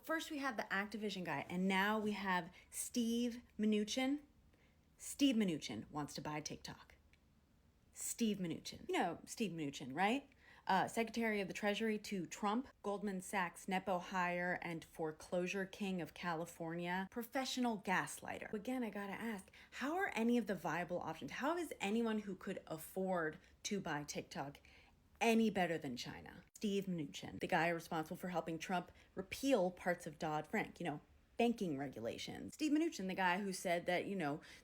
First we have the Activision guy, and now we have Steve Mnuchin. Steve Mnuchin wants to buy TikTok. Steve Mnuchin. You know Steve Mnuchin, right? Secretary of the Treasury to Trump, Goldman Sachs Nepo hire and foreclosure king of California, professional gaslighter. Again, I gotta ask, how are any of the viable options? How is anyone who could afford to buy TikTok any better than China? Steve Mnuchin, the guy responsible for helping Trump repeal parts of Dodd-Frank, banking regulations. Steve Mnuchin, the guy who said that,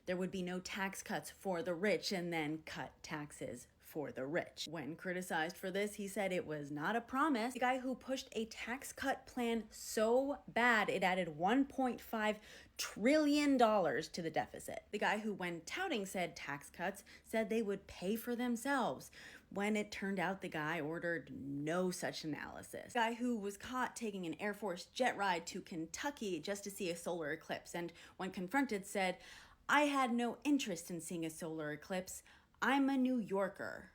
there would be no tax cuts for the rich and then cut taxes for the rich. When criticized for this, he said it was not a promise. The guy who pushed a tax cut plan so bad it added $1.5 trillion to the deficit. The guy who, when touting said tax cuts, said they would pay for themselves, when it turned out the guy ordered no such analysis. The guy who was caught taking an Air Force jet ride to Kentucky just to see a solar eclipse, and when confronted said, "I had no interest in seeing a solar eclipse. I'm a New Yorker."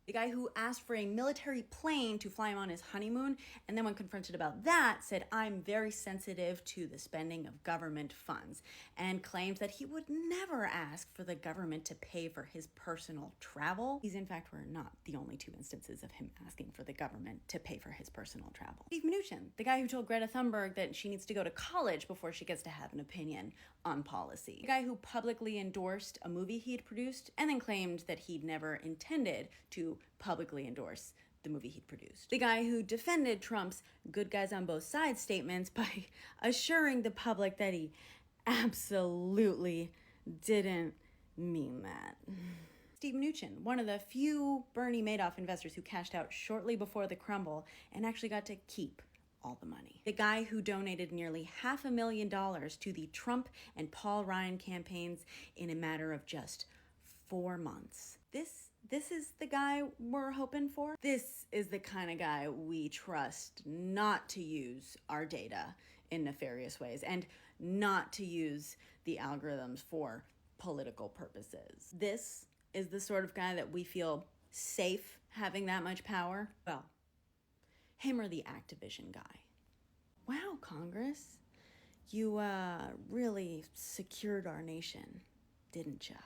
The guy who asked for a military plane to fly him on his honeymoon, and then when confronted about that, said, "I'm very sensitive to the spending of government funds," and claimed that he would never ask for the government to pay for his personal travel. These, in fact, were not the only two instances of him asking for the government to pay for his personal travel. Steve Mnuchin, the guy who told Greta Thunberg that she needs to go to college before she gets to have an opinion on policy. The guy who publicly endorsed a movie he had produced and then claimed that he'd never intended to publicly endorse the movie he'd produced. The guy who defended Trump's good guys on both sides statements by assuring the public that he absolutely didn't mean that. Steve Mnuchin, one of the few Bernie Madoff investors who cashed out shortly before the crumble and actually got to keep all the money. The guy who donated nearly $500,000 to the Trump and Paul Ryan campaigns in a matter of just 4 months. This is the guy we're hoping for. This is the kind of guy we trust not to use our data in nefarious ways and not to use the algorithms for political purposes. This is the sort of guy that we feel safe having that much power. Well, him or the Activision guy. Wow, Congress, you really secured our nation, didn't ya?